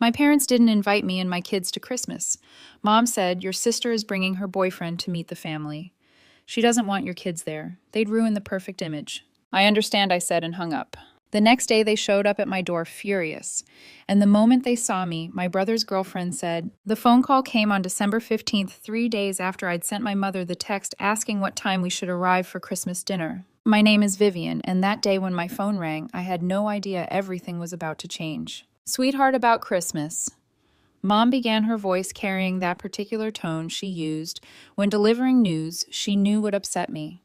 My parents didn't invite me and my kids to Christmas. Mom said, "Your sister is bringing her boyfriend to meet the family. She doesn't want your kids there. They'd ruin the perfect image." "I understand," I said and hung up. The next day, they showed up at my door furious. And the moment they saw me, my brother's girlfriend said, "The phone call came on December 15th, 3 days after I'd sent my mother the text asking what time we should arrive for Christmas dinner. My name is Vivian, and that day when my phone rang, I had no idea everything was about to change." "Sweetheart, about Christmas." Mom began, her voice carrying that particular tone she used when delivering news she knew would upset me.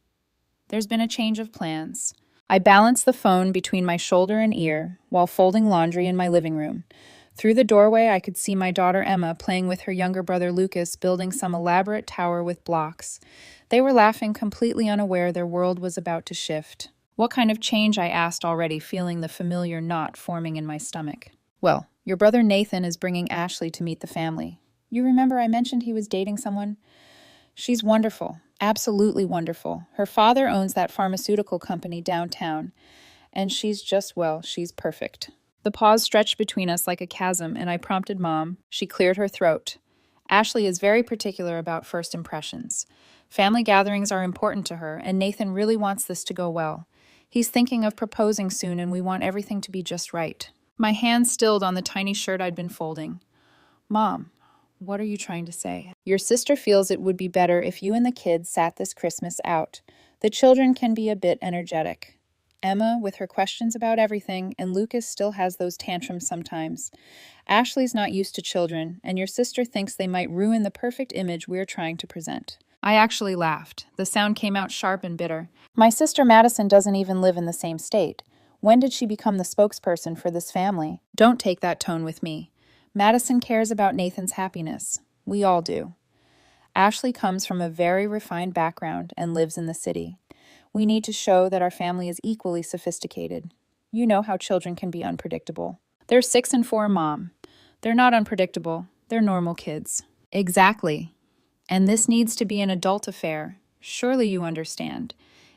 "There's been a change of plans." I balanced the phone between my shoulder and ear while folding laundry in my living room. Through the doorway, I could see my daughter Emma playing with her younger brother Lucas, building some elaborate tower with blocks. They were laughing, completely unaware their world was about to shift. "What kind of change?" I asked, already feeling the familiar knot forming in my stomach. "Well, your brother Nathan is bringing Ashley to meet the family. You remember I mentioned he was dating someone? She's wonderful, absolutely wonderful. Her father owns that pharmaceutical company downtown, and she's just, well, she's perfect." The pause stretched between us like a chasm, and I prompted Mom. She cleared her throat. "Ashley is very particular about first impressions. Family gatherings are important to her, and Nathan really wants this to go well. He's thinking of proposing soon, and we want everything to be just right." My hand stilled on the tiny shirt I'd been folding. "Mom, what are you trying to say?" "Your sister feels it would be better if you and the kids sat this Christmas out. The children can be a bit energetic. Emma, with her questions about everything, and Lucas still has those tantrums sometimes. Ashley's not used to children, and your sister thinks they might ruin the perfect image we're trying to present." I actually laughed. The sound came out sharp and bitter. "My sister Madison doesn't even live in the same state. When did she become the spokesperson for this family?" "Don't take that tone with me. Madison cares about Nathan's happiness. We all do. Ashley comes from a very refined background and lives in the city. We need to show that our family is equally sophisticated. You know how children can be unpredictable." "They're 6 and 4, Mom. They're not unpredictable. They're normal kids." "Exactly. And this needs to be an adult affair. Surely you understand.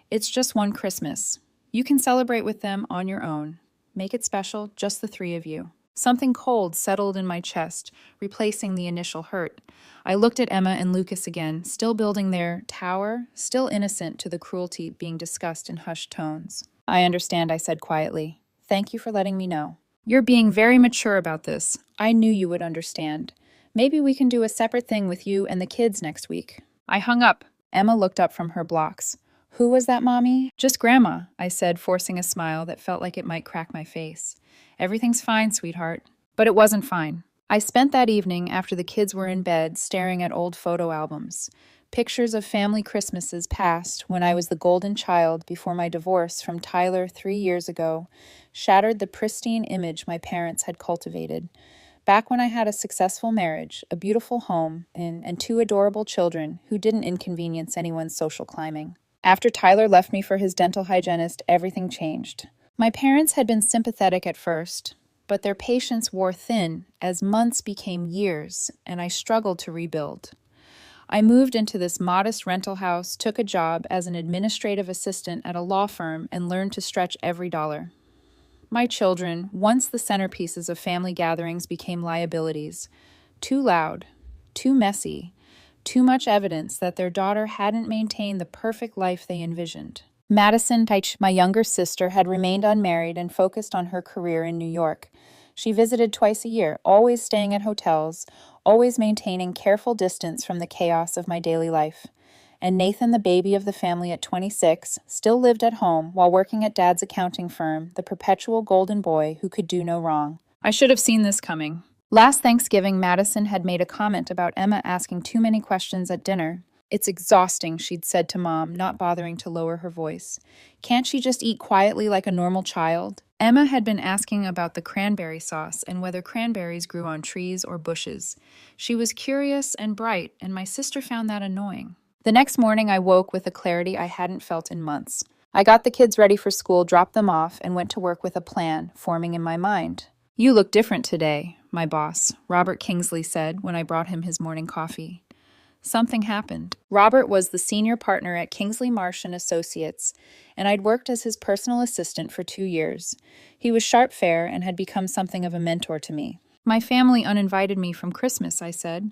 It's just one Christmas. You can celebrate with them on your own. Make it special, just the three of you." Something cold settled in my chest, replacing the initial hurt. I looked at Emma and Lucas again, still building their tower, still innocent to the cruelty being discussed in hushed tones. "I understand," I said quietly. "Thank you for letting me know. You're being very mature about this. I knew you would understand. Maybe we can do a separate thing with you and the kids next week." I hung up. Emma looked up from her blocks. "Who was that, Mommy?" "Just Grandma," I said, forcing a smile that felt like it might crack my face. "Everything's fine, sweetheart." But it wasn't fine. I spent that evening, after the kids were in bed, staring at old photo albums. Pictures of family Christmases past when I was the golden child before my divorce from Tyler 3 years ago shattered the pristine image my parents had cultivated. Back when I had a successful marriage, a beautiful home, and two adorable children who didn't inconvenience anyone's social climbing. After Tyler left me for his dental hygienist, everything changed. My parents had been sympathetic at first, but their patience wore thin as months became years, and I struggled to rebuild. I moved into this modest rental house, took a job as an administrative assistant at a law firm, and learned to stretch every dollar. My children, once the centerpieces of family gatherings, became liabilities. Too loud, too messy, too much evidence that their daughter hadn't maintained the perfect life they envisioned. Madison Teich, my younger sister, had remained unmarried and focused on her career in New York. She visited twice a year, always staying at hotels, always maintaining careful distance from the chaos of my daily life. And Nathan, the baby of the family at 26, still lived at home while working at Dad's accounting firm, the perpetual golden boy who could do no wrong. I should have seen this coming. Last Thanksgiving, Madison had made a comment about Emma asking too many questions at dinner. "It's exhausting," she'd said to Mom, not bothering to lower her voice. "Can't she just eat quietly like a normal child?" Emma had been asking about the cranberry sauce and whether cranberries grew on trees or bushes. She was curious and bright, and my sister found that annoying. The next morning, I woke with a clarity I hadn't felt in months. I got the kids ready for school, dropped them off, and went to work with a plan forming in my mind. "You look different today," my boss, Robert Kingsley, said when I brought him his morning coffee. Something happened. Robert was the senior partner at Kingsley Marsh and Associates, and I'd worked as his personal assistant for 2 years. He was sharp, fair, and had become something of a mentor to me. My family uninvited me from Christmas, I said,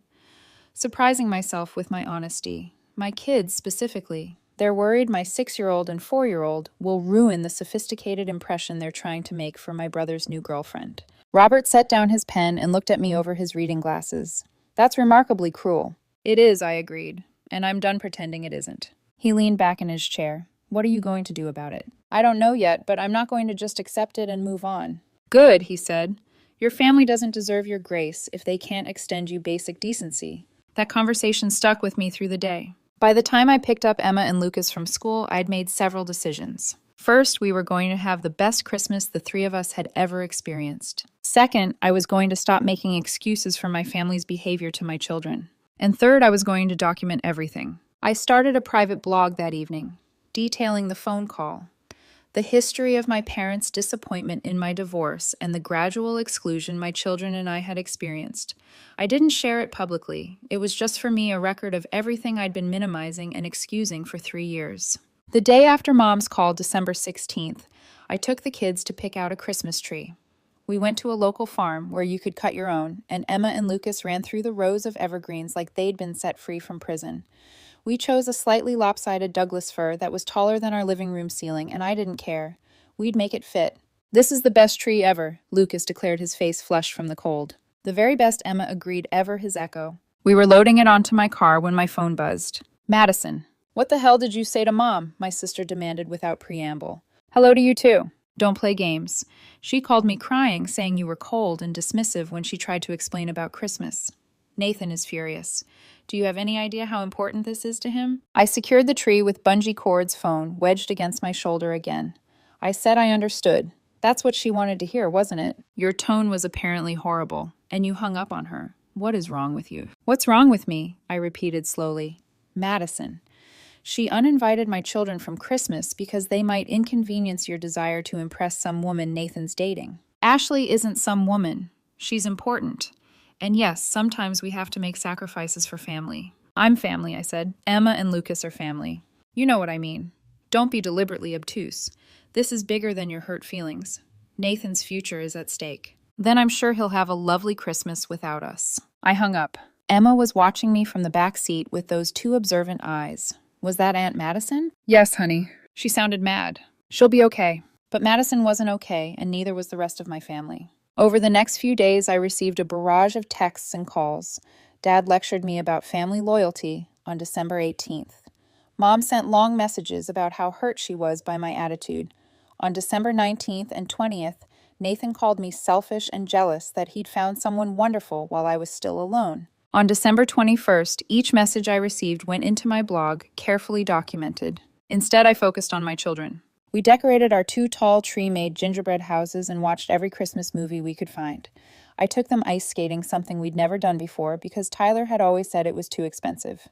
surprising myself with my honesty. My kids, specifically. They're worried my 6-year-old and 4-year-old will ruin the sophisticated impression they're trying to make for my brother's new girlfriend. Robert set down his pen and looked at me over his reading glasses. That's remarkably cruel. It is, I agreed, and I'm done pretending it isn't. He leaned back in his chair. What are you going to do about it? I don't know yet, but I'm not going to just accept it and move on. Good, he said. Your family doesn't deserve your grace if they can't extend you basic decency. That conversation stuck with me through the day. By the time I picked up Emma and Lucas from school, I'd made several decisions. First, we were going to have the best Christmas the three of us had ever experienced. Second, I was going to stop making excuses for my family's behavior to my children. And third, I was going to document everything. I started a private blog that evening, detailing the phone call, the history of my parents' disappointment in my divorce, and the gradual exclusion my children and I had experienced. I didn't share it publicly. It was just for me a record of everything I'd been minimizing and excusing for 3 years. The day after Mom's call, December 16th, I took the kids to pick out a Christmas tree. We went to a local farm where you could cut your own, and Emma and Lucas ran through the rows of evergreens like they'd been set free from prison. We chose a slightly lopsided Douglas fir that was taller than our living room ceiling, and I didn't care. We'd make it fit. This is the best tree ever, Lucas declared, his face flushed from the cold. The very best, Emma agreed, ever his echo. We were loading it onto my car when my phone buzzed. Madison. What the hell did you say to Mom? My sister demanded without preamble. Hello to you too. Don't play games. She called me crying, saying you were cold and dismissive when she tried to explain about Christmas. Nathan is furious. Do you have any idea how important this is to him? I secured the tree with bungee cord's phone wedged against my shoulder again. I said I understood. That's what she wanted to hear, wasn't it? Your tone was apparently horrible, and you hung up on her. What is wrong with you? What's wrong with me? I repeated slowly. Madison. She uninvited my children from Christmas because they might inconvenience your desire to impress some woman Nathan's dating. Ashley isn't some woman. She's important. And yes, sometimes we have to make sacrifices for family. I'm family, I said. Emma and Lucas are family. You know what I mean. Don't be deliberately obtuse. This is bigger than your hurt feelings. Nathan's future is at stake. Then I'm sure he'll have a lovely Christmas without us. I hung up. Emma was watching me from the back seat with those two observant eyes. Was that Aunt Madison? Yes, honey. She sounded mad. She'll be okay. But Madison wasn't okay, and neither was the rest of my family. Over the next few days, I received a barrage of texts and calls. Dad lectured me about family loyalty on December 18th. Mom sent long messages about how hurt she was by my attitude. On December 19th and 20th, Nathan called me selfish and jealous that he'd found someone wonderful while I was still alone. On December 21st, each message I received went into my blog, carefully documented. Instead, I focused on my children. We decorated our 2 tall tree-made gingerbread houses and watched every Christmas movie we could find. I took them ice skating, something we'd never done before, because Tyler had always said it was too expensive.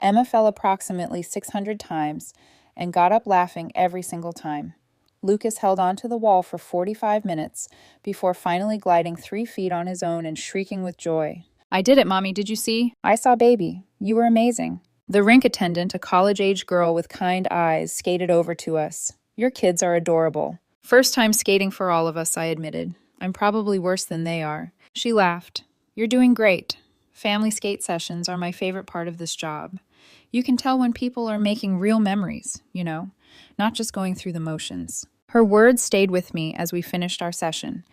Emma fell approximately 600 times and got up laughing every single time. Lucas held onto the wall for 45 minutes before finally gliding 3 feet on his own and shrieking with joy. I did it, Mommy, did you see? I saw baby. You were amazing. The rink attendant, a college-age girl with kind eyes, skated over to us. Your kids are adorable. First time skating for all of us, I admitted. I'm probably worse than they are. She laughed. You're doing great. Family skate sessions are my favorite part of this job. You can tell when people are making real memories, not just going through the motions. Her words stayed with me as we finished our session.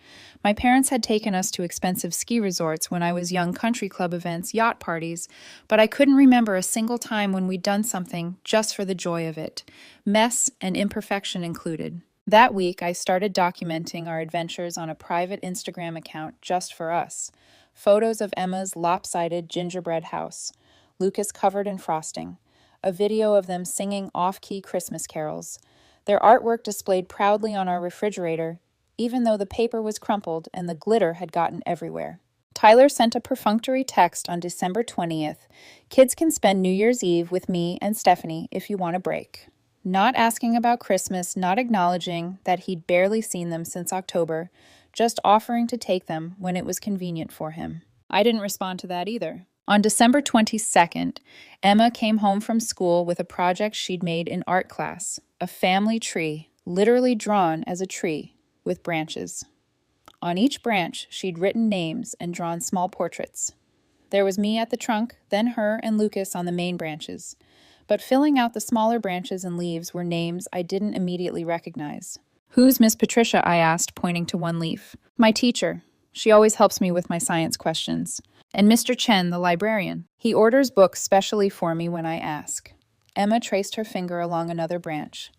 My parents had taken us to expensive ski resorts when I was young, country club events, yacht parties, but I couldn't remember a single time when we'd done something just for the joy of it, mess and imperfection included. That week, I started documenting our adventures on a private Instagram account just for us. Photos of Emma's lopsided gingerbread house, Lucas covered in frosting, a video of them singing off-key Christmas carols, their artwork displayed proudly on our refrigerator, even though the paper was crumpled and the glitter had gotten everywhere. Tyler sent a perfunctory text on December 20th. Kids can spend New Year's Eve with me and Stephanie if you want a break. Not asking about Christmas, not acknowledging that he'd barely seen them since October, just offering to take them when it was convenient for him. I didn't respond to that either. On December 22nd, Emma came home from school with a project she'd made in art class, a family tree, literally drawn as a tree, with branches. On each branch, she'd written names and drawn small portraits. There was me at the trunk, then her and Lucas on the main branches. But filling out the smaller branches and leaves were names I didn't immediately recognize. "Who's Miss Patricia?" I asked, pointing to one leaf. "My teacher. She always helps me with my science questions. And Mr. Chen, the librarian. He orders books specially for me when I ask." Emma traced her finger along another branch.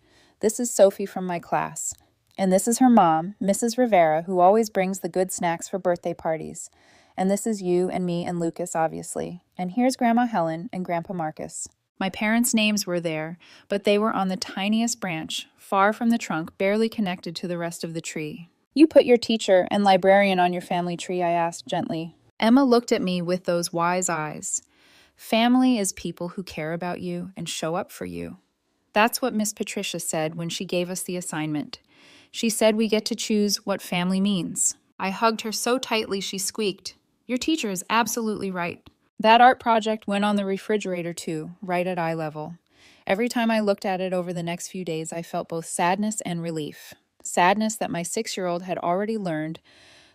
"This is Sophie from my class. And this is her mom, Mrs. Rivera, who always brings the good snacks for birthday parties. And this is you and me and Lucas, obviously. And here's Grandma Helen and Grandpa Marcus." My parents' names were there, but they were on the tiniest branch, far from the trunk, barely connected to the rest of the tree. "You put your teacher and librarian on your family tree?" I asked gently. Emma looked at me with those wise eyes. "Family is people who care about you and show up for you." That's what Miss Patricia said when she gave us the assignment. She said we get to choose what family means. I hugged her so tightly she squeaked, "Your teacher is absolutely right." That art project went on the refrigerator too, right at eye level. Every time I looked at it over the next few days, I felt both sadness and relief. Sadness that my 6-year-old had already learned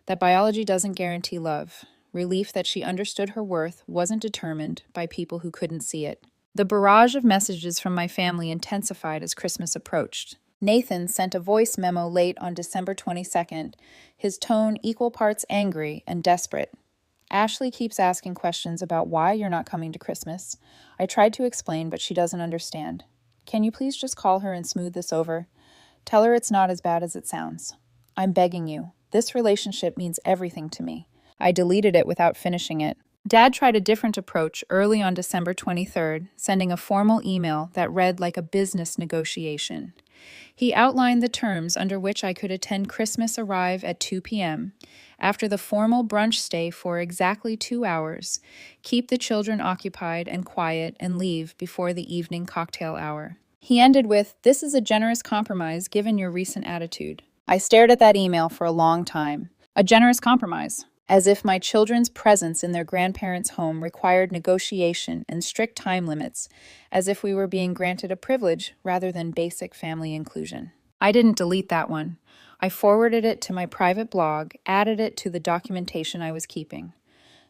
that biology doesn't guarantee love. Relief that she understood her worth wasn't determined by people who couldn't see it. The barrage of messages from my family intensified as Christmas approached. Nathan sent a voice memo late on December 22nd, his tone equal parts angry and desperate. "Ashley keeps asking questions about why you're not coming to Christmas. I tried to explain, but she doesn't understand. Can you please just call her and smooth this over? Tell her it's not as bad as it sounds. I'm begging you. This relationship means everything to me." I deleted it without finishing it. Dad tried a different approach early on December 23rd, sending a formal email that read like a business negotiation. He outlined the terms under which I could attend Christmas arrive at 2 p.m., after the formal brunch stay for exactly 2 hours, keep the children occupied and quiet, and leave before the evening cocktail hour. He ended with, "This is a generous compromise given your recent attitude." I stared at that email for a long time. A generous compromise. As if my children's presence in their grandparents' home required negotiation and strict time limits, as if we were being granted a privilege rather than basic family inclusion. I didn't delete that one. I forwarded it to my private blog, added it to the documentation I was keeping.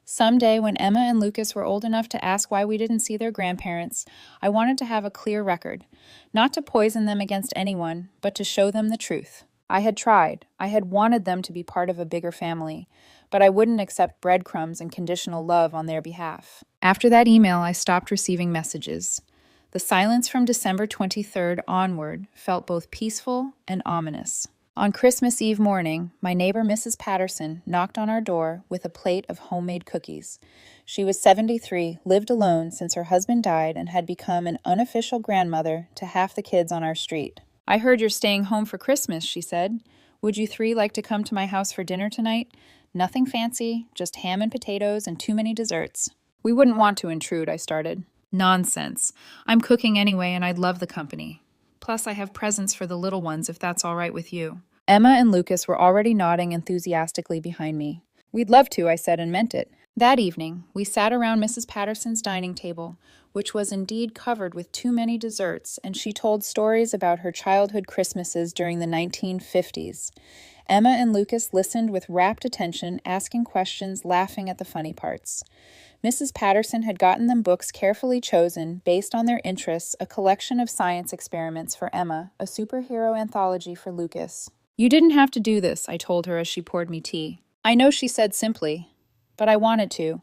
Someday, when Emma and Lucas were old enough to ask why we didn't see their grandparents, I wanted to have a clear record, not to poison them against anyone, but to show them the truth. I had tried. I had wanted them to be part of a bigger family, but I wouldn't accept breadcrumbs and conditional love on their behalf. After that email, I stopped receiving messages. The silence from December 23rd onward felt both peaceful and ominous. On Christmas Eve morning, my neighbor Mrs. Patterson knocked on our door with a plate of homemade cookies. She was 73, lived alone since her husband died, and had become an unofficial grandmother to half the kids on our street. "I heard you're staying home for Christmas," she said. "Would you three like to come to my house for dinner tonight? Nothing fancy, just ham and potatoes and too many desserts." "We wouldn't want to intrude," I started. "Nonsense. I'm cooking anyway, and I'd love the company. Plus, I have presents for the little ones if that's all right with you." Emma and Lucas were already nodding enthusiastically behind me. "We'd love to," I said, and meant it. That evening, we sat around Mrs. Patterson's dining table, which was indeed covered with too many desserts, and she told stories about her childhood Christmases during the 1950s. Emma and Lucas listened with rapt attention, asking questions, laughing at the funny parts. Mrs. Patterson had gotten them books carefully chosen, based on their interests, a collection of science experiments for Emma, a superhero anthology for Lucas. "You didn't have to do this," I told her as she poured me tea. "I know," she said simply, "but I wanted to.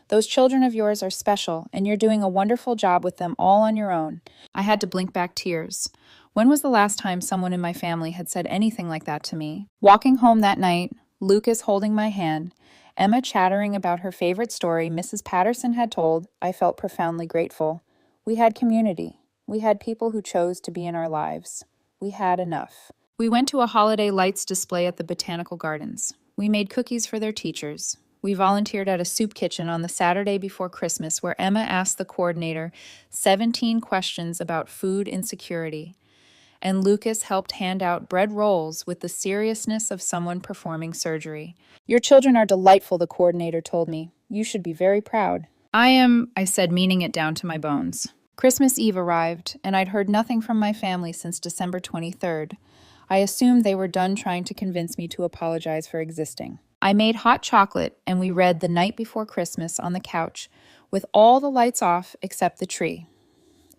Those children of yours are special, and you're doing a wonderful job with them all on your own." I had to blink back tears. When was the last time someone in my family had said anything like that to me? Walking home that night, Lucas holding my hand, Emma chattering about her favorite story Mrs. Patterson had told, I felt profoundly grateful. We had community. We had people who chose to be in our lives. We had enough. We went to a holiday lights display at the Botanical Gardens. We made cookies for their teachers. We volunteered at a soup kitchen on the Saturday before Christmas, where Emma asked the coordinator 17 questions about food insecurity, and Lucas helped hand out bread rolls with the seriousness of someone performing surgery. "Your children are delightful," the coordinator told me. "You should be very proud." I said, meaning it down to my bones. Christmas Eve arrived, and I'd heard nothing from my family since December 23rd. I assumed they were done trying to convince me to apologize for existing. I made hot chocolate and we read The Night Before Christmas on the couch with all the lights off except the tree.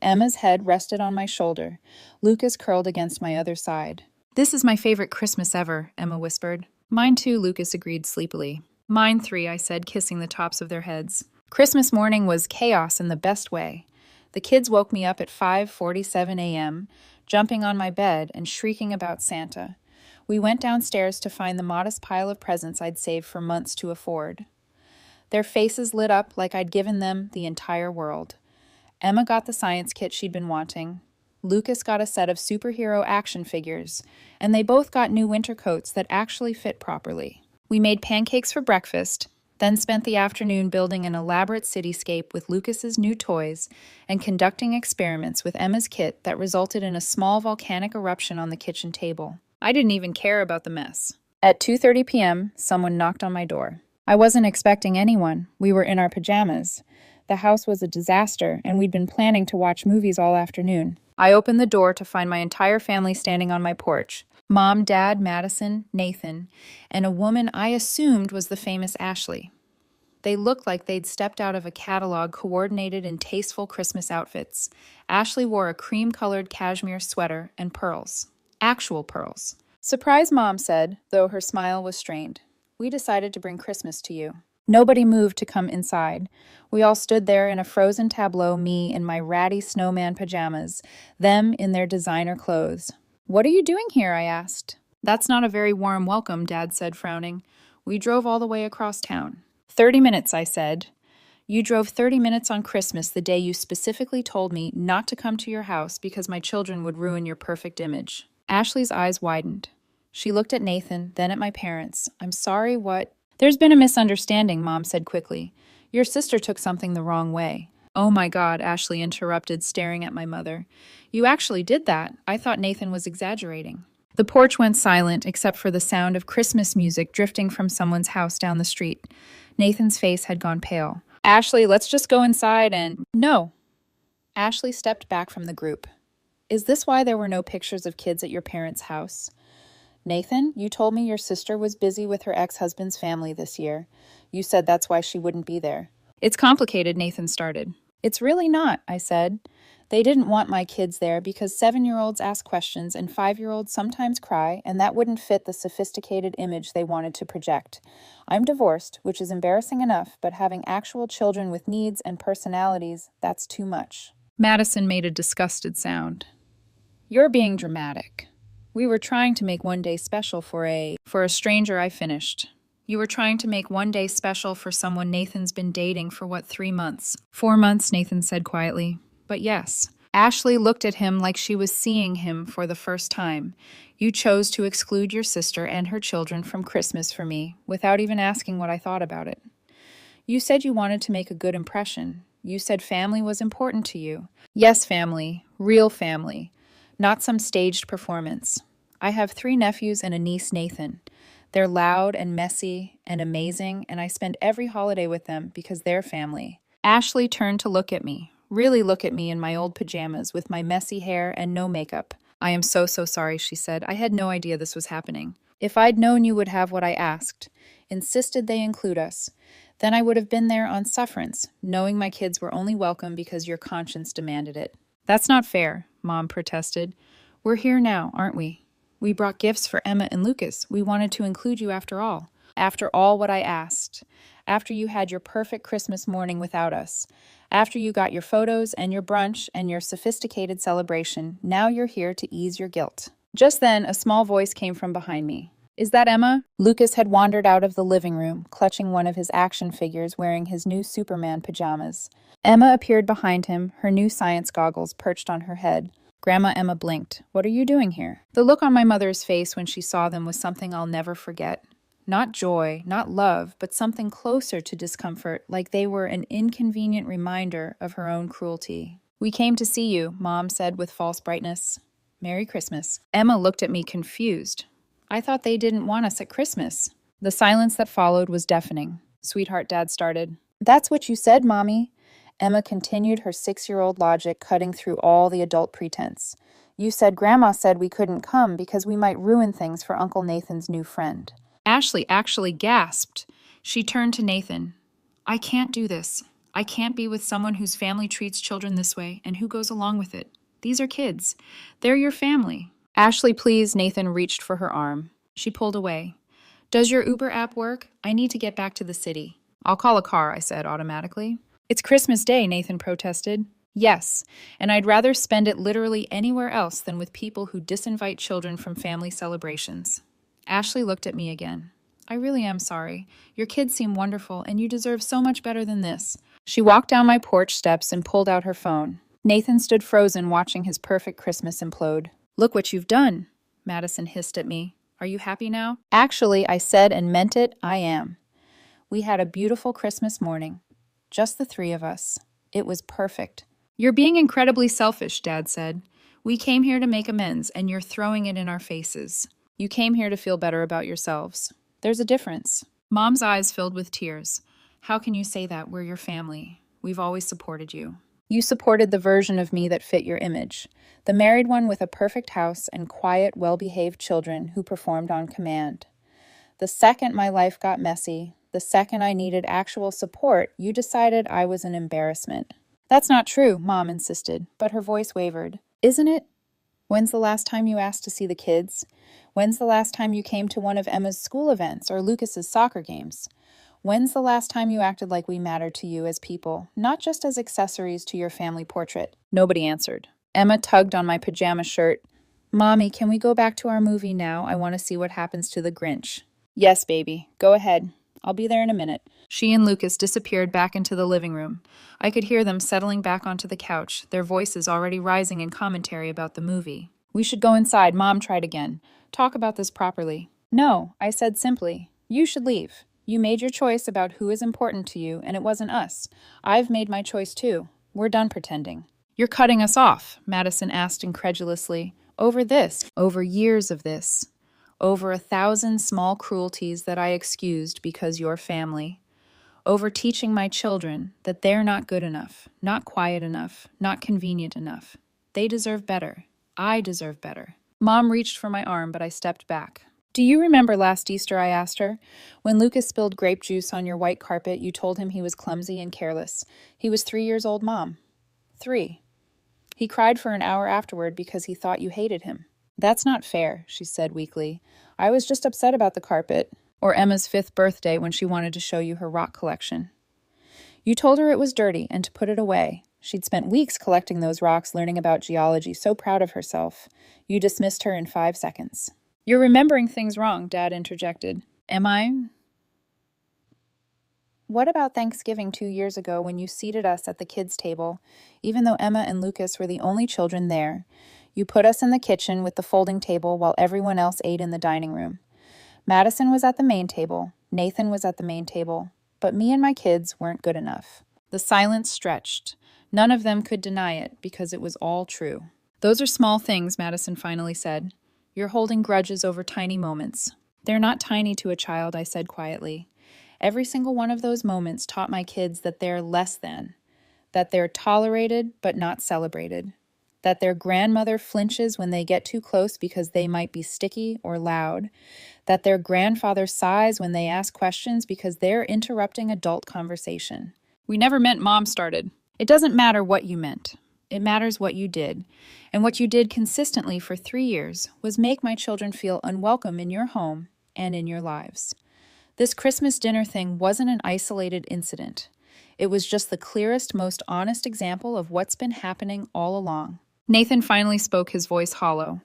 Emma's head rested on my shoulder. Lucas curled against my other side. "This is my favorite Christmas ever," Emma whispered. "Mine too," Lucas agreed sleepily. "Mine three," I said, kissing the tops of their heads. Christmas morning was chaos in the best way. The kids woke me up at 5:47 a.m., jumping on my bed and shrieking about Santa. We went downstairs to find the modest pile of presents I'd saved for months to afford. Their faces lit up like I'd given them the entire world. Emma got the science kit she'd been wanting. Lucas got a set of superhero action figures, and they both got new winter coats that actually fit properly. We made pancakes for breakfast, then spent the afternoon building an elaborate cityscape with Lucas's new toys and conducting experiments with Emma's kit that resulted in a small volcanic eruption on the kitchen table. I didn't even care about the mess. At 2:30 p.m., someone knocked on my door. I wasn't expecting anyone. We were in our pajamas. The house was a disaster, and we'd been planning to watch movies all afternoon. I opened the door to find my entire family standing on my porch. Mom, Dad, Madison, Nathan, and a woman I assumed was the famous Ashley. They looked like they'd stepped out of a catalog coordinated in tasteful Christmas outfits. Ashley wore a cream-colored cashmere sweater and pearls. Actual pearls. "Surprise," Mom said, though her smile was strained. "We decided to bring Christmas to you." Nobody moved to come inside. We all stood there in a frozen tableau, me in my ratty snowman pajamas, them in their designer clothes. "What are you doing here?" I asked. "That's not a very warm welcome," Dad said, frowning. "We drove all the way across town." 30 minutes, I said. "You drove 30 minutes on Christmas, the day you specifically told me not to come to your house because my children would ruin your perfect image." Ashley's eyes widened. She looked at Nathan, then at my parents. "I'm sorry, what?" "There's been a misunderstanding," Mom said quickly. "Your sister took something the wrong way." "Oh my God," Ashley interrupted, staring at my mother. "You actually did that? I thought Nathan was exaggerating." The porch went silent except for the sound of Christmas music drifting from someone's house down the street. Nathan's face had gone pale. "Ashley, let's just go inside and—" "No." Ashley stepped back from the group. "Is this why there were no pictures of kids at your parents' house?" "Nathan, you told me your sister was busy with her ex-husband's family this year. You said that's why she wouldn't be there." "It's complicated," Nathan started. "It's really not," I said. "They didn't want my kids there because 7-year-olds ask questions and 5-year-olds sometimes cry, and that wouldn't fit the sophisticated image they wanted to project. I'm divorced, which is embarrassing enough, but having actual children with needs and personalities, that's too much." Madison made a disgusted sound. "You're being dramatic. We were trying to make one day special for a stranger," I finished. "You were trying to make one day special for someone Nathan's been dating for, 3 months?" 4 months, Nathan said quietly. "But yes." Ashley looked at him like she was seeing him for the first time. "You chose to exclude your sister and her children from Christmas for me, without even asking what I thought about it. You said you wanted to make a good impression. You said family was important to you." "Yes, family. Real family. Not some staged performance. I have 3 nephews and a niece, Nathan. They're loud and messy and amazing, and I spend every holiday with them because they're family." Ashley turned to look at me, really look at me in my old pajamas with my messy hair and no makeup. "I am so sorry," she said. "I had no idea this was happening. If I'd known you would have what I asked, insisted they include us, then I would have been there on sufferance, knowing my kids were only welcome because your conscience demanded it." "That's not fair," Mom protested. "We're here now, aren't we? We brought gifts for Emma and Lucas. We wanted to include you after all. After all what I asked. After you had your perfect Christmas morning without us. After you got your photos and your brunch and your sophisticated celebration, now you're here to ease your guilt." Just then, a small voice came from behind me. "Is that Emma?" Lucas had wandered out of the living room, clutching one of his action figures wearing his new Superman pajamas. Emma appeared behind him, her new science goggles perched on her head. Grandma Emma blinked. "What are you doing here?" The look on my mother's face when she saw them was something I'll never forget. Not joy, not love, but something closer to discomfort, like they were an inconvenient reminder of her own cruelty. "We came to see you," Mom said with false brightness. "Merry Christmas." Emma looked at me confused. "I thought they didn't want us at Christmas." The silence that followed was deafening. "Sweetheart," Dad started. "That's what you said, Mommy." Emma continued her 6-year-old logic, cutting through all the adult pretense. You said Grandma said we couldn't come because we might ruin things for Uncle Nathan's new friend. Ashley actually gasped. She turned to Nathan. I can't do this. I can't be with someone whose family treats children this way and who goes along with it. These are kids. They're your family. Ashley, please. Nathan reached for her arm. She pulled away. Does your Uber app work? I need to get back to the city. I'll call a car, I said automatically. It's Christmas Day, Nathan protested. Yes, and I'd rather spend it literally anywhere else than with people who disinvite children from family celebrations. Ashley looked at me again. I really am sorry. Your kids seem wonderful, and you deserve so much better than this. She walked down my porch steps and pulled out her phone. Nathan stood frozen, watching his perfect Christmas implode. Look what you've done, Madison hissed at me. Are you happy now? Actually, I said and meant it, I am. We had a beautiful Christmas morning. Just the three of us. It was perfect. You're being incredibly selfish, Dad said. We came here to make amends, and you're throwing it in our faces. You came here to feel better about yourselves. There's a difference. Mom's eyes filled with tears. How can you say that? We're your family. We've always supported you. You supported the version of me that fit your image. The married one with a perfect house and quiet, well-behaved children who performed on command. The second my life got messy, the second I needed actual support, you decided I was an embarrassment. That's not true, Mom insisted, but her voice wavered. Isn't it? When's the last time you asked to see the kids? When's the last time you came to one of Emma's school events or Lucas's soccer games? When's the last time you acted like we mattered to you as people, not just as accessories to your family portrait? Nobody answered. Emma tugged on my pajama shirt. Mommy, can we go back to our movie now? I want to see what happens to the Grinch. Yes, baby. Go ahead. I'll be there in a minute. She and Lucas disappeared back into the living room. I could hear them settling back onto the couch, their voices already rising in commentary about the movie. We should go inside, Mom tried again. Talk about this properly. No, I said simply. You should leave. You made your choice about who is important to you, and it wasn't us. I've made my choice too. We're done pretending. You're cutting us off, Madison asked incredulously. Over this. Over years of this. Over 1,000 small cruelties that I excused because you're family. Over teaching my children that they're not good enough, not quiet enough, not convenient enough. They deserve better. I deserve better. Mom reached for my arm, but I stepped back. Do you remember last Easter, I asked her? When Lucas spilled grape juice on your white carpet, you told him he was clumsy and careless. He was 3 years old, Mom. 3. He cried for an hour afterward because he thought you hated him. That's not fair, she said weakly. I was just upset about the carpet, or Emma's 5th birthday when she wanted to show you her rock collection. You told her it was dirty and to put it away. She'd spent weeks collecting those rocks, learning about geology, so proud of herself. You dismissed her in 5 seconds. You're remembering things wrong, Dad interjected. Am I? What about Thanksgiving 2 years ago when you seated us at the kids' table, even though Emma and Lucas were the only children there? You put us in the kitchen with the folding table while everyone else ate in the dining room. Madison was at the main table, Nathan was at the main table, but me and my kids weren't good enough. The silence stretched. None of them could deny it because it was all true. Those are small things, Madison finally said. You're holding grudges over tiny moments. They're not tiny to a child, I said quietly. Every single one of those moments taught my kids that they're less than, that they're tolerated but not celebrated, that their grandmother flinches when they get too close because they might be sticky or loud, that their grandfather sighs when they ask questions because they're interrupting adult conversation. We never meant Mom started. It doesn't matter what you meant. It matters what you did. And what you did consistently for 3 years was make my children feel unwelcome in your home and in your lives. This Christmas dinner thing wasn't an isolated incident. It was just the clearest, most honest example of what's been happening all along. Nathan finally spoke, his voice hollow.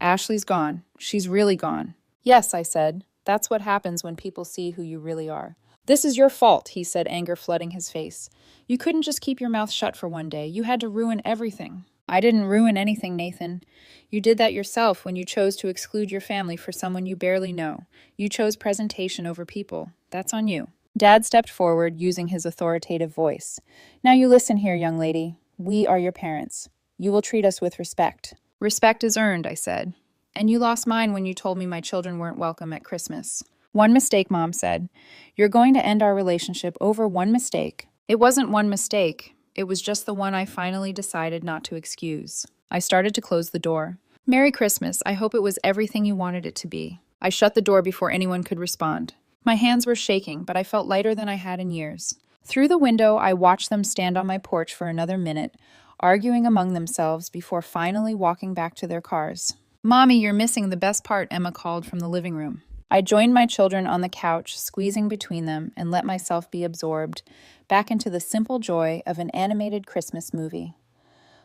Ashley's gone. She's really gone. Yes, I said. That's what happens when people see who you really are. This is your fault, he said, anger flooding his face. You couldn't just keep your mouth shut for one day. You had to ruin everything. I didn't ruin anything, Nathan. You did that yourself when you chose to exclude your family for someone you barely know. You chose presentation over people. That's on you. Dad stepped forward, using his authoritative voice. Now you listen here, young lady. We are your parents. You will treat us with respect. Respect is earned, I said. And you lost mine when you told me my children weren't welcome at Christmas. One mistake, Mom said. You're going to end our relationship over one mistake. It wasn't one mistake. It was just the one I finally decided not to excuse. I started to close the door. Merry Christmas. I hope it was everything you wanted it to be. I shut the door before anyone could respond. My hands were shaking, but I felt lighter than I had in years. Through the window, I watched them stand on my porch for another minute, arguing among themselves before finally walking back to their cars. Mommy, you're missing the best part, Emma called from the living room. I joined my children on the couch, squeezing between them, and let myself be absorbed back into the simple joy of an animated Christmas movie.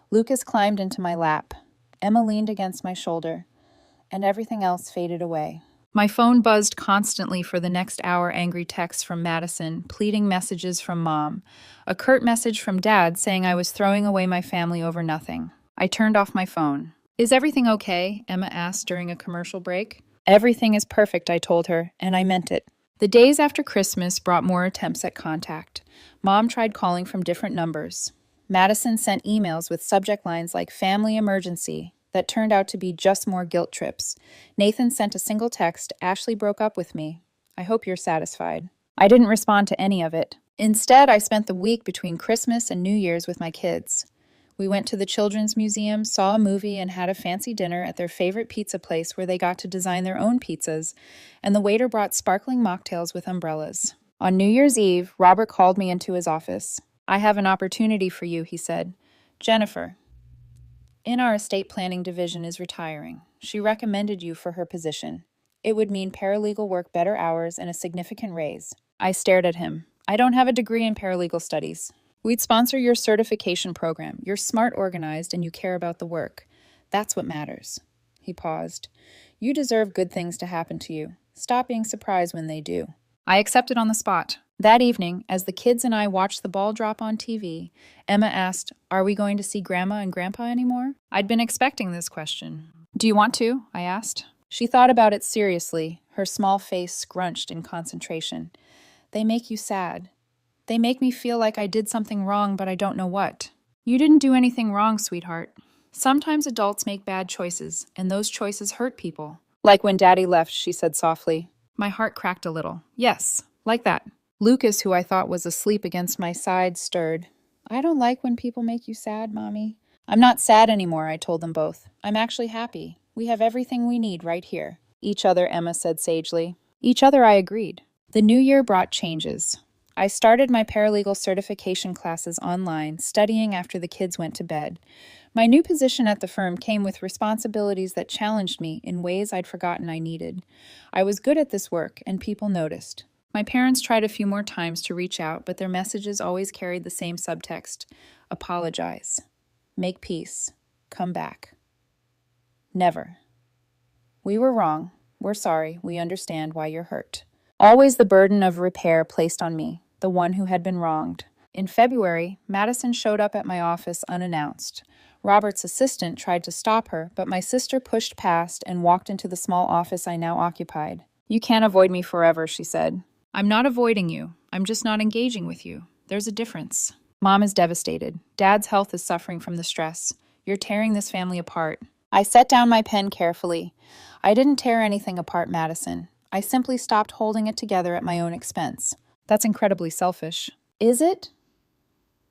Lucas climbed into my lap. Emma leaned against my shoulder, and everything else faded away. My phone buzzed constantly for the next hour, angry texts from Madison, pleading messages from Mom, a curt message from Dad saying I was throwing away my family over nothing. I turned off my phone. Is everything okay? Emma asked during a commercial break. Everything is perfect, I told her, and I meant it. The days after Christmas brought more attempts at contact. Mom tried calling from different numbers. Madison sent emails with subject lines like family emergency that turned out to be just more guilt trips. Nathan sent a single text, Ashley broke up with me. I hope you're satisfied. I didn't respond to any of it. Instead, I spent the week between Christmas and New Year's with my kids. We went to the Children's Museum, saw a movie, and had a fancy dinner at their favorite pizza place where they got to design their own pizzas, and the waiter brought sparkling mocktails with umbrellas. On New Year's Eve, Robert called me into his office. I have an opportunity for you, he said. Jennifer, in our estate planning division, is retiring. She recommended you for her position. It would mean paralegal work, better hours, and a significant raise. I stared at him. I don't have a degree in paralegal studies. We'd sponsor your certification program. You're smart, organized, and you care about the work. That's what matters. He paused. You deserve good things to happen to you. Stop being surprised when they do. I accepted on the spot. That evening, as the kids and I watched the ball drop on TV, Emma asked, Are we going to see Grandma and Grandpa anymore? I'd been expecting this question. Do you want to? I asked. She thought about it seriously, her small face scrunched in concentration. They make you sad. They make me feel like I did something wrong, but I don't know what. You didn't do anything wrong, sweetheart. Sometimes adults make bad choices, and those choices hurt people. Like when Daddy left, she said softly. My heart cracked a little. Yes, like that. Lucas, who I thought was asleep against my side, stirred. I don't like when people make you sad, Mommy. I'm not sad anymore, I told them both. I'm actually happy. We have everything we need right here. Each other, Emma said sagely. Each other, I agreed. The new year brought changes. I started my paralegal certification classes online, studying after the kids went to bed. My new position at the firm came with responsibilities that challenged me in ways I'd forgotten I needed. I was good at this work, and people noticed. My parents tried a few more times to reach out, but their messages always carried the same subtext. Apologize. Make peace. Come back. Never. We were wrong. We're sorry. We understand why you're hurt. Always the burden of repair placed on me, the one who had been wronged. In February, Madison showed up at my office unannounced. Robert's assistant tried to stop her, but my sister pushed past and walked into the small office I now occupied. You can't avoid me forever, she said. I'm not avoiding you. I'm just not engaging with you. There's a difference. Mom is devastated. Dad's health is suffering from the stress. You're tearing this family apart. I set down my pen carefully. I didn't tear anything apart, Madison. I simply stopped holding it together at my own expense. That's incredibly selfish. Is it?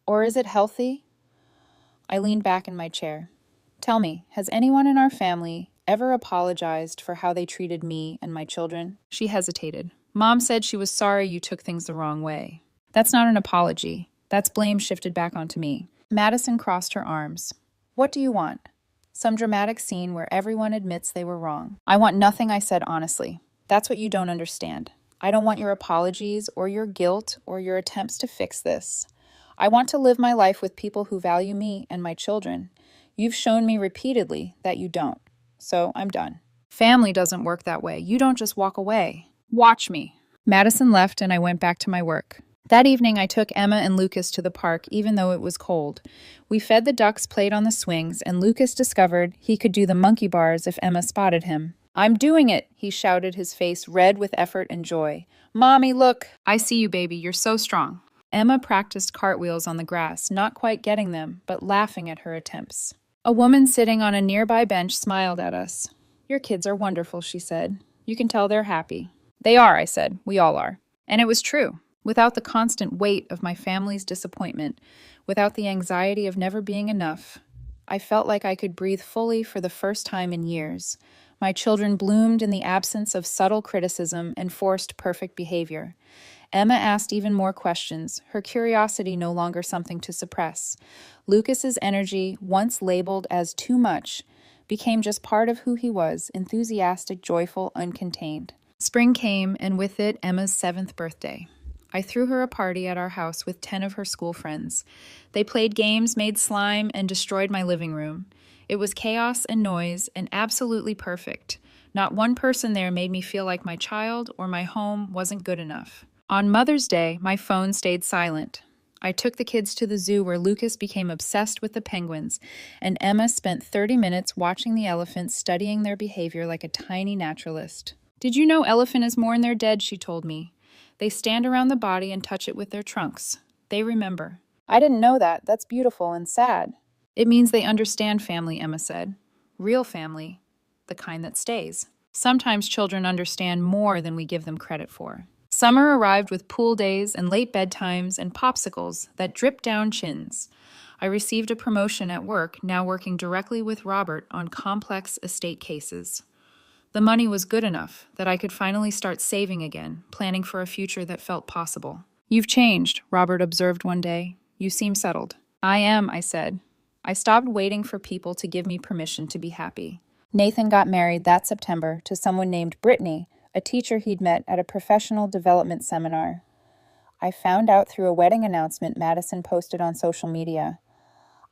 Or is it healthy? I leaned back in my chair. Tell me, has anyone in our family ever apologized for how they treated me and my children? She hesitated. Mom said she was sorry you took things the wrong way. That's not an apology. That's blame shifted back onto me. Madison crossed her arms. What do you want? Some dramatic scene where everyone admits they were wrong. I want nothing, I said honestly. That's what you don't understand. I don't want your apologies or your guilt or your attempts to fix this. I want to live my life with people who value me and my children. You've shown me repeatedly that you don't. So I'm done. Family doesn't work that way. You don't just walk away. Watch me. Madison left and I went back to my work. That evening, I took Emma and Lucas to the park, even though it was cold. We fed the ducks, played on the swings, and Lucas discovered he could do the monkey bars if Emma spotted him. I'm doing it, he shouted, his face red with effort and joy. Mommy, look. I see you, baby. You're so strong. Emma practiced cartwheels on the grass, not quite getting them, but laughing at her attempts. A woman sitting on a nearby bench smiled at us. Your kids are wonderful, she said. You can tell they're happy. They are, I said. We all are. And it was true. Without the constant weight of my family's disappointment, without the anxiety of never being enough, I felt like I could breathe fully for the first time in years. My children bloomed in the absence of subtle criticism and forced perfect behavior. Emma asked even more questions, her curiosity no longer something to suppress. Lucas's energy, once labeled as too much, became just part of who he was, enthusiastic, joyful, uncontained. Spring came, and with it, Emma's 7th birthday. I threw her a party at our house with 10 of her school friends. They played games, made slime, and destroyed my living room. It was chaos and noise, and absolutely perfect. Not one person there made me feel like my child or my home wasn't good enough. On Mother's Day, my phone stayed silent. I took the kids to the zoo where Lucas became obsessed with the penguins, and Emma spent 30 minutes watching the elephants, studying their behavior like a tiny naturalist. "Did you know elephants mourn their dead?" she told me. "They stand around the body and touch it with their trunks. They remember." "I didn't know that. That's beautiful and sad." "It means they understand family," Emma said. "Real family. The kind that stays." Sometimes children understand more than we give them credit for. Summer arrived with pool days and late bedtimes and popsicles that dripped down chins. I received a promotion at work, now working directly with Robert on complex estate cases. The money was good enough that I could finally start saving again, planning for a future that felt possible. "You've changed," Robert observed one day. "You seem settled." "I am," I said. I stopped waiting for people to give me permission to be happy. Nathan got married that September to someone named Brittany, a teacher he'd met at a professional development seminar. I found out through a wedding announcement Madison posted on social media.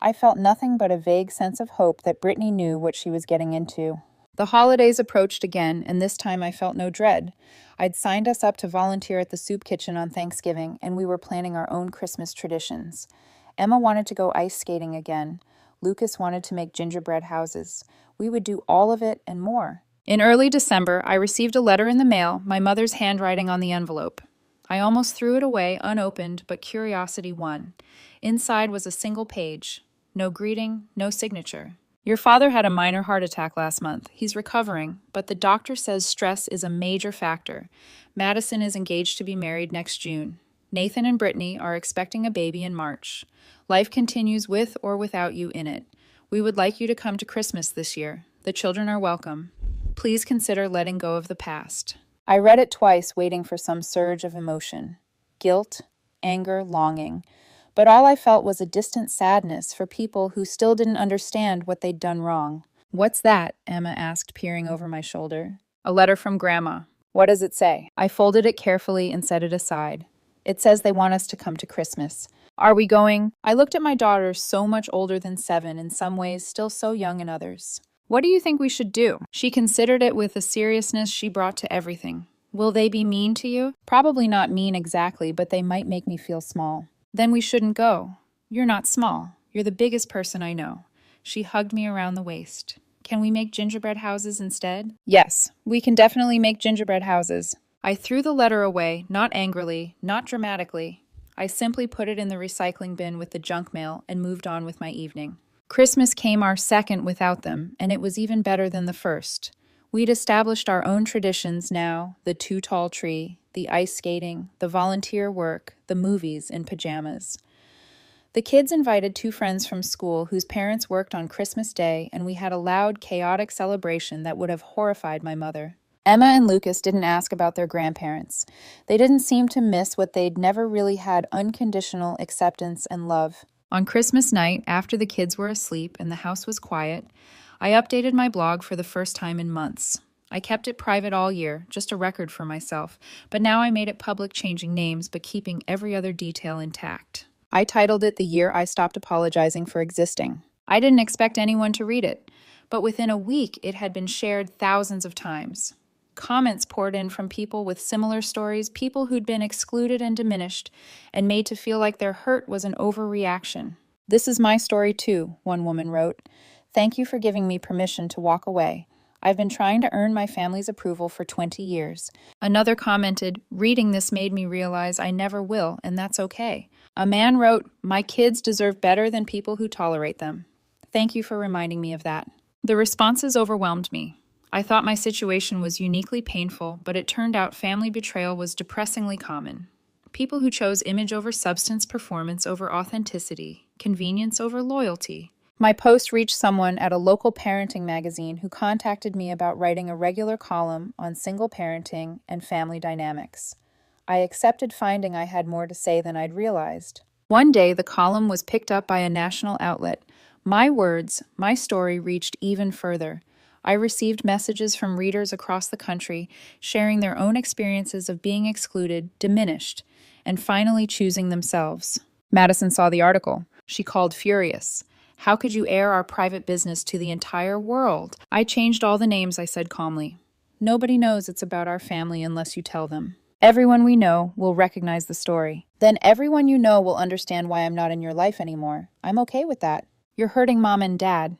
I felt nothing but a vague sense of hope that Brittany knew what she was getting into. The holidays approached again, and this time I felt no dread. I'd signed us up to volunteer at the soup kitchen on Thanksgiving, and we were planning our own Christmas traditions. Emma wanted to go ice skating again. Lucas wanted to make gingerbread houses. We would do all of it and more. In early December, I received a letter in the mail, my mother's handwriting on the envelope. I almost threw it away unopened, but curiosity won. Inside was a single page. No greeting, no signature. "Your father had a minor heart attack last month. He's recovering, but the doctor says stress is a major factor. Madison is engaged to be married next June. Nathan and Brittany are expecting a baby in March. Life continues with or without you in it. We would like you to come to Christmas this year. The children are welcome. Please consider letting go of the past." I read it twice, waiting for some surge of emotion. Guilt, anger, longing. But all I felt was a distant sadness for people who still didn't understand what they'd done wrong. "What's that?" Emma asked, peering over my shoulder. "A letter from Grandma." "What does it say?" I folded it carefully and set it aside. "It says they want us to come to Christmas. Are we going?" I looked at my daughter, so much older than 7 in some ways, still so young in others. "What do you think we should do?" She considered it with a seriousness she brought to everything. "Will they be mean to you?" "Probably not mean exactly, but they might make me feel small." "Then we shouldn't go. You're not small. You're the biggest person I know." She hugged me around the waist. "Can we make gingerbread houses instead?" "Yes, we can definitely make gingerbread houses." I threw the letter away, not angrily, not dramatically. I simply put it in the recycling bin with the junk mail and moved on with my evening. Christmas came our second without them, and it was even better than the first. We'd established our own traditions now, the too-tall tree, the ice skating, the volunteer work, the movies in pajamas. The kids invited 2 friends from school whose parents worked on Christmas Day, and we had a loud, chaotic celebration that would have horrified my mother. Emma and Lucas didn't ask about their grandparents. They didn't seem to miss what they'd never really had: unconditional acceptance and love. On Christmas night, after the kids were asleep and the house was quiet, I updated my blog for the first time in months. I kept it private all year, just a record for myself, but now I made it public, changing names but keeping every other detail intact. I titled it "The Year I Stopped Apologizing for Existing." I didn't expect anyone to read it, but within a week it had been shared thousands of times. Comments poured in from people with similar stories, people who'd been excluded and diminished, and made to feel like their hurt was an overreaction. "This is my story too," one woman wrote. "Thank you for giving me permission to walk away. I've been trying to earn my family's approval for 20 years. Another commented, "Reading this made me realize I never will, and that's okay." A man wrote, "My kids deserve better than people who tolerate them. Thank you for reminding me of that." The responses overwhelmed me. I thought my situation was uniquely painful, but it turned out family betrayal was depressingly common. People who chose image over substance, performance over authenticity, convenience over loyalty. My post reached someone at a local parenting magazine who contacted me about writing a regular column on single parenting and family dynamics. I accepted, finding I had more to say than I'd realized. One day, the column was picked up by a national outlet. My words, my story reached even further. I received messages from readers across the country sharing their own experiences of being excluded, diminished, and finally choosing themselves. Madison saw the article. She called furious. How could you air our private business to the entire world? I changed all the names, I said calmly. Nobody knows it's about our family unless you tell them. Everyone we know will recognize the story. Then everyone you know will understand why I'm not in your life anymore. I'm okay with that. You're hurting mom and dad.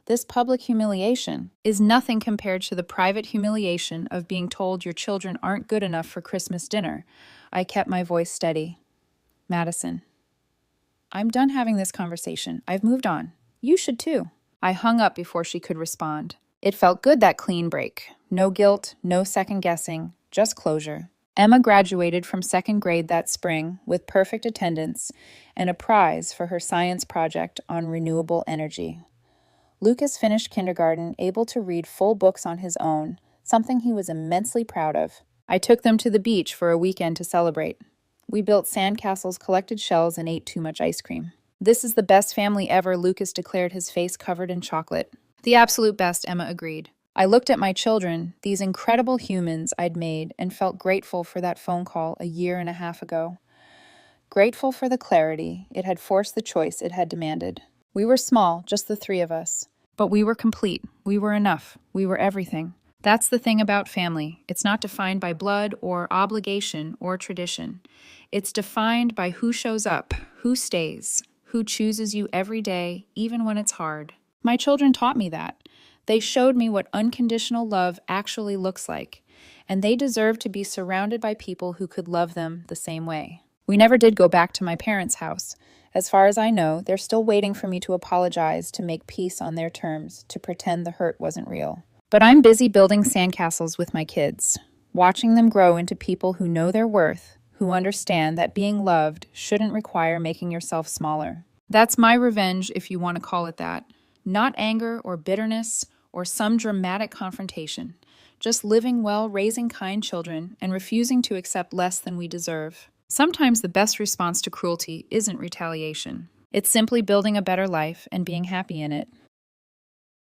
This public humiliation is nothing compared to the private humiliation of being told your children aren't good enough for Christmas dinner. I kept my voice steady. Madison, I'm done having this conversation. I've moved on. You should too. I hung up before she could respond. It felt good, that clean break. No guilt, no second guessing, just closure. Emma graduated from second grade that spring with perfect attendance and a prize for her science project on renewable energy. Lucas finished kindergarten, able to read full books on his own, something he was immensely proud of. I took them to the beach for a weekend to celebrate. We built sandcastles, collected shells, and ate too much ice cream. This is the best family ever, Lucas declared, his face covered in chocolate. The absolute best, Emma agreed. I looked at my children, these incredible humans I'd made, and felt grateful for that phone call a year and a half ago. Grateful for the clarity it had forced, the choice it had demanded. We were small, just the three of us. But we were complete. We were enough. We were everything. That's the thing about family. It's not defined by blood or obligation or tradition. It's defined by who shows up, who stays, who chooses you every day, even when it's hard. My children taught me that. They showed me what unconditional love actually looks like, and they deserve to be surrounded by people who could love them the same way. We never did go back to my parents' house. As far as I know, they're still waiting for me to apologize, to make peace on their terms, to pretend the hurt wasn't real. But I'm busy building sandcastles with my kids, watching them grow into people who know their worth, who understand that being loved shouldn't require making yourself smaller. That's my revenge, if you want to call it that. Not anger or bitterness or some dramatic confrontation. Just living well, raising kind children, and refusing to accept less than we deserve. Sometimes the best response to cruelty isn't retaliation. It's simply building a better life and being happy in it.